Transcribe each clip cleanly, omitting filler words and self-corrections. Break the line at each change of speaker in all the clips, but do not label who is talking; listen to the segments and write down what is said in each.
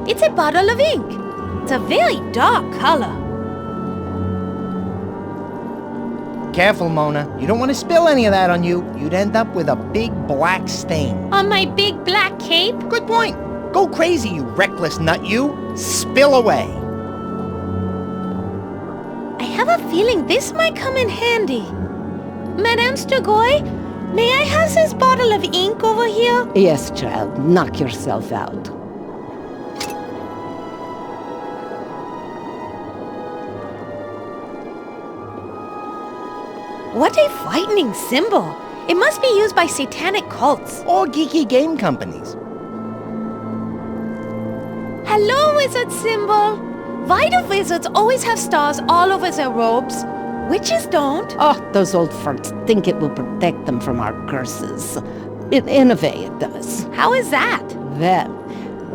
It's a bottle of ink. It's a very dark color.
Careful, Mona. You don't want to spill any of that on you. You'd end up with a big black stain.
On my big black cape?
Good point. Go crazy, you reckless nut, you. Spill away.
I have a feeling this might come in handy. Madame Strigoi, may I have this bottle of ink over here?
Yes, child. Knock yourself out.
What a frightening symbol. It must be used by satanic cults.
Or geeky game companies.
Hello, wizard symbol. Why do wizards always have stars all over their robes? Witches don't.
Oh, those old farts think it will protect them from our curses. In a way, it does.
How is that?
Well,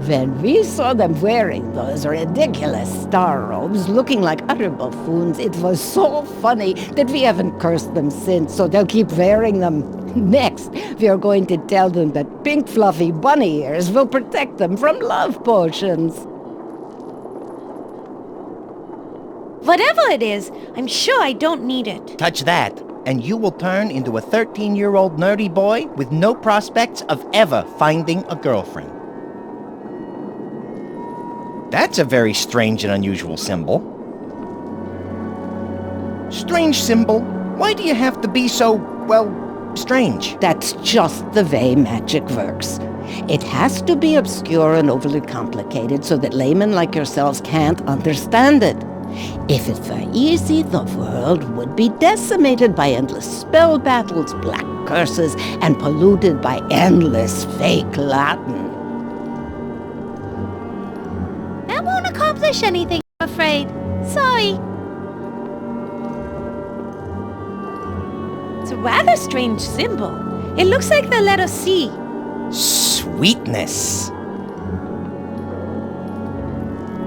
when we saw them wearing those ridiculous star robes, looking like utter buffoons, it was so funny that we haven't cursed them since, so they'll keep wearing them. Next, we are going to tell them that pink fluffy bunny ears will protect them from love potions.
Whatever it is, I'm sure I don't need it.
Touch that, and you will turn into a 13-year-old nerdy boy with no prospects of ever finding a girlfriend. That's a very strange and unusual symbol. Strange symbol? Why do you have to be so, well, strange?
That's just the way magic works. It has to be obscure and overly complicated so that laymen like yourselves can't understand it. If it were easy, the world would be decimated by endless spell battles, black curses, and polluted by endless fake Latin.
That won't accomplish anything, I'm afraid. Sorry. It's a rather strange symbol. It looks like the letter C.
Sweetness.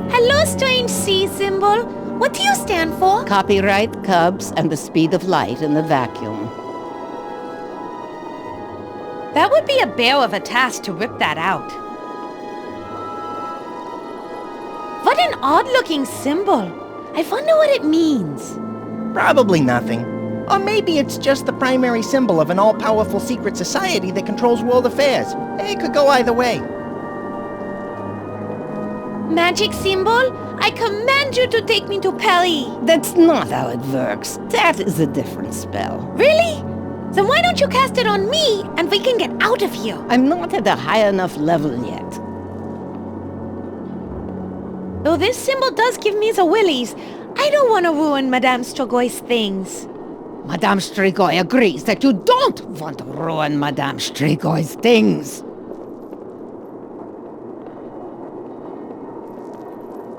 Hello, strange C symbol. What do you stand for?
Copyright, Cubs, and the speed of light in the vacuum.
That would be a bear of a task to rip that out. What an odd-looking symbol. I wonder what it means.
Probably nothing. Or maybe it's just the primary symbol of an all-powerful secret society that controls world affairs. It could go either way.
Magic symbol, I command you to take me to Paris.
That's not how it works. That is a different spell.
Really? Then why don't you cast it on me and we can get out of here?
I'm not at a high enough level yet.
Though this symbol does give me the willies, I don't want to ruin Madame Strogoy's things.
Madame Strigoi agrees that you don't want to ruin Madame Strigoi's things.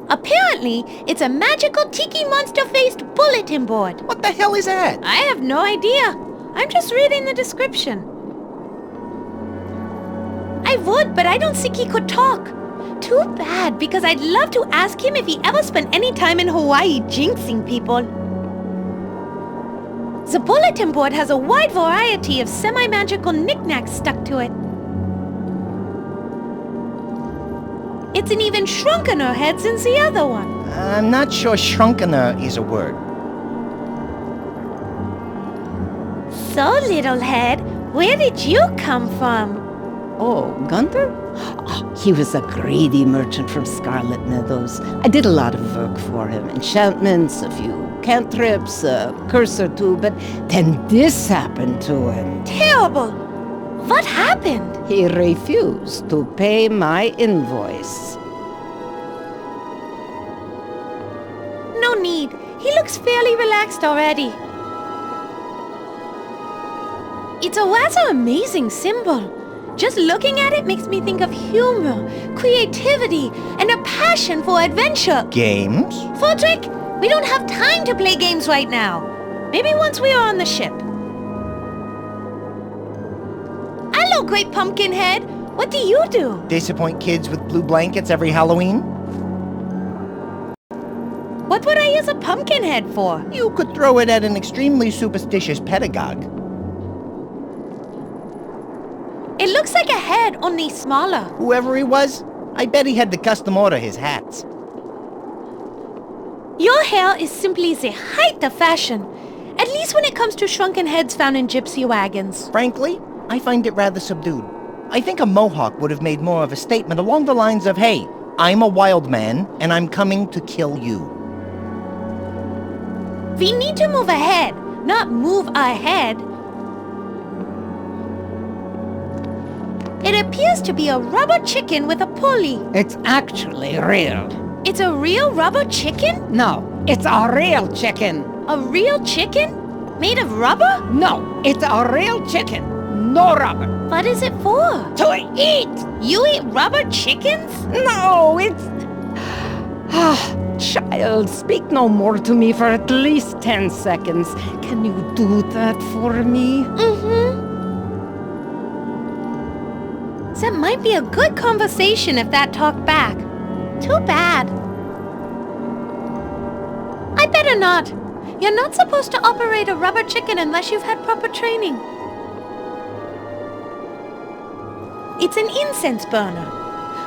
Apparently, it's a magical tiki monster-faced bulletin board.
What the hell is that?
I have no idea. I'm just reading the description. I would, but I don't think he could talk. Too bad, because I'd love to ask him if he ever spent any time in Hawaii jinxing people. The bulletin board has a wide variety of semi-magical knickknacks stuck to it. It's an even shrunkener head than the other one.
I'm not sure shrunkener is a word.
So, little head, where did you come from?
Oh, Gunther? Oh, he was a greedy merchant from Scarlet Meadows. I did a lot of work for him. Enchantments, a few cantrips, a curse or two, but then this happened to him.
Terrible! What happened?
He refused to pay my invoice.
No need. He looks fairly relaxed already. It's a rather amazing symbol. Just looking at it makes me think of humor, creativity, and a passion for adventure.
Games?
Fodrick, we don't have time to play games right now. Maybe once we are on the ship. Hello, Great Pumpkinhead. What do you do?
Disappoint kids with blue blankets every Halloween?
What would I use a pumpkinhead for?
You could throw it at an extremely superstitious pedagogue.
It looks like a head, only smaller.
Whoever he was, I bet he had to custom order his hats.
Your hair is simply the height of fashion, at least when it comes to shrunken heads found in gypsy wagons.
Frankly, I find it rather subdued. I think a mohawk would have made more of a statement along the lines of, hey, I'm a wild man, and I'm coming to kill you.
We need to move ahead, not move ahead. It appears to be a rubber chicken with a pulley.
It's actually real.
It's a real rubber chicken?
No, it's a real chicken.
A real chicken? Made of rubber?
No, it's a real chicken. No rubber.
What is it for?
To eat!
You eat rubber chickens?
No, it's... Child, speak no more to me for at least 10 seconds. Can you do that for me?
Mm-hmm. That might be a good conversation if that talked back. Too bad. I better not. You're not supposed to operate a rubber chicken unless you've had proper training. It's an incense burner.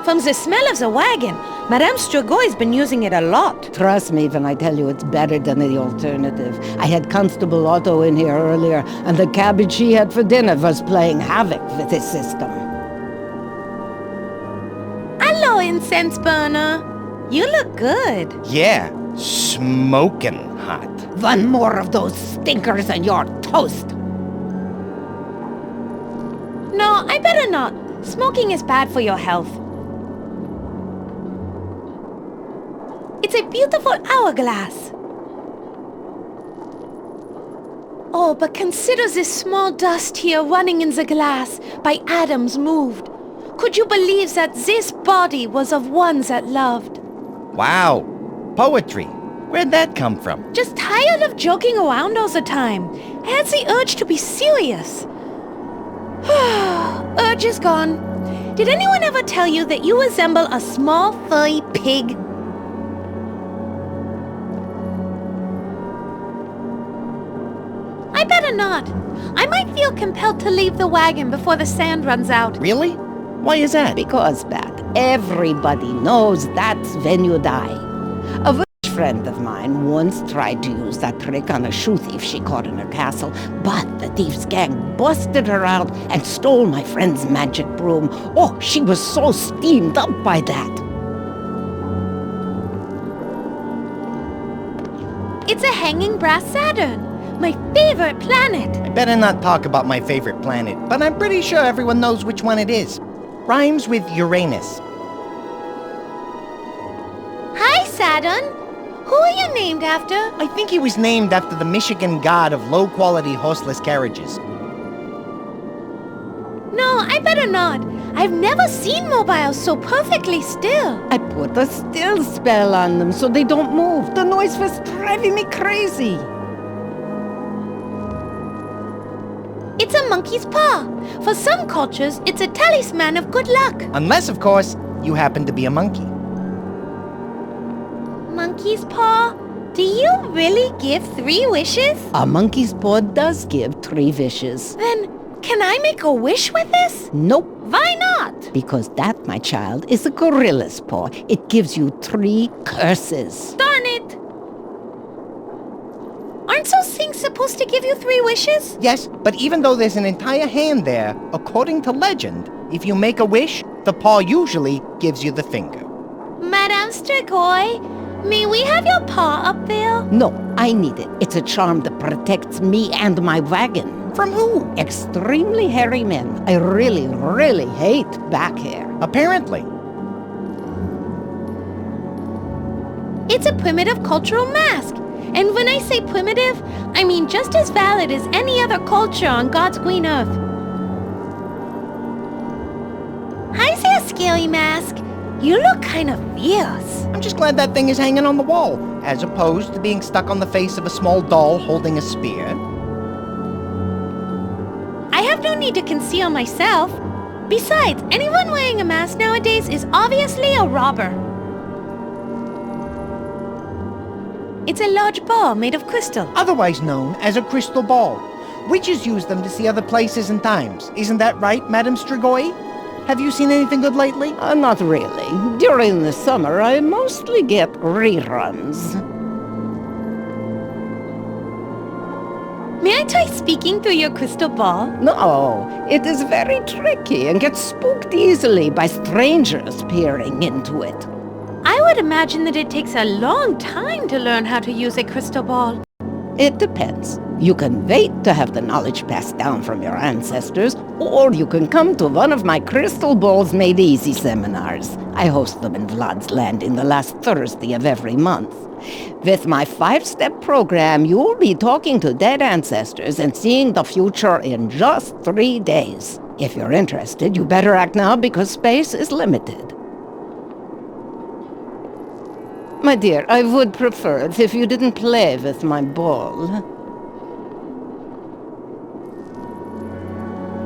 From the smell of the wagon, Madame Strigoi been using it a lot.
Trust me when I tell you it's better than the alternative. I had Constable Otto in here earlier, and the cabbage he had for dinner was playing havoc with his system.
Hello, incense burner. You look good.
Yeah, smoking hot.
One more of those stinkers and you're toast.
No, I better not. Smoking is bad for your health. It's a beautiful hourglass. Oh, but consider this small dust here running in the glass by atoms moved. Could you believe that this body was of one that loved?
Wow, poetry. Where'd that come from?
Just tired of joking around all the time. I had the urge to be serious. Urge is gone. Did anyone ever tell you that you resemble a small furry pig? I better not. I might feel compelled to leave the wagon before the sand runs out.
Really? Why is that?
Because, Bat, everybody knows that's when you die. A rich friend of mine once tried to use that trick on a shoe thief she caught in her castle, but the thief's gang busted her out and stole my friend's magic broom. Oh, she was so steamed up by that.
It's a hanging brass Saturn, my favorite planet.
I better not talk about my favorite planet, but I'm pretty sure everyone knows which one it is. Rhymes with Uranus.
Hi, Saturn. Who are you named after?
I think he was named after the Michigan god of low-quality horseless carriages.
No, I better not. I've never seen mobiles so perfectly still.
I put a still spell on them so they don't move. The noise was driving me crazy.
It's a monkey's paw. For some cultures, it's a talisman of good luck.
Unless, of course, you happen to be a monkey.
Monkey's paw? Do you really give 3 wishes?
A monkey's paw does give 3 wishes.
Then, can I make a wish with this?
Nope.
Why not?
Because that, my child, is a gorilla's paw. It gives you 3 curses.
Darn it! Aren't those things supposed to give you 3 wishes?
Yes, but even though there's an entire hand there, according to legend, if you make a wish, the paw usually gives you the finger.
Madame Strigoi, may we have your paw up there?
No, I need it. It's a charm that protects me and my wagon.
From who?
Extremely hairy men. I really, really hate back hair.
Apparently.
It's a primitive cultural mask. And when I say primitive, I mean just as valid as any other culture on God's green earth. Hi there, Scary Mask. You look kind of fierce.
I'm just glad that thing is hanging on the wall, as opposed to being stuck on the face of a small doll holding a spear.
I have no need to conceal myself. Besides, anyone wearing a mask nowadays is obviously a robber. It's a large ball made of crystal.
Otherwise known as a crystal ball. Witches use them to see other places and times. Isn't that right, Madame Strigoi? Have you seen anything good lately?
Not really. During the summer, I mostly get reruns.
May I try speaking through your crystal ball?
No, it is very tricky and gets spooked easily by strangers peering into it.
I would imagine that it takes a long time to learn how to use a crystal ball.
It depends. You can wait to have the knowledge passed down from your ancestors, or you can come to one of my Crystal Balls Made Easy seminars. I host them in Vlad's Landing the last Thursday of every month. With my 5-step program, you'll be talking to dead ancestors and seeing the future in just 3 days. If you're interested, you better act now because space is limited. My dear, I would prefer it if you didn't play with my ball.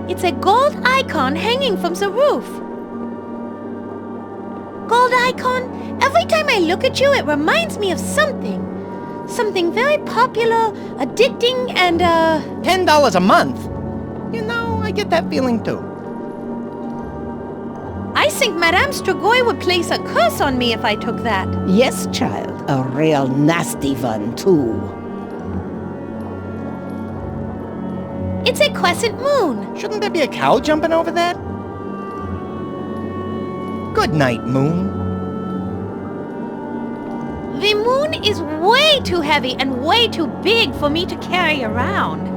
It's a gold icon hanging from the roof. Gold icon? Every time I look at you, it reminds me of something. Something very popular, addicting, and,
$10 a month? You know, I get that feeling too.
I think Madame Strigoi would place a curse on me if I took that.
Yes, child, a real nasty one, too.
It's a crescent moon.
Shouldn't there be a cow jumping over that? Good night, Moon.
The moon is way too heavy and way too big for me to carry around.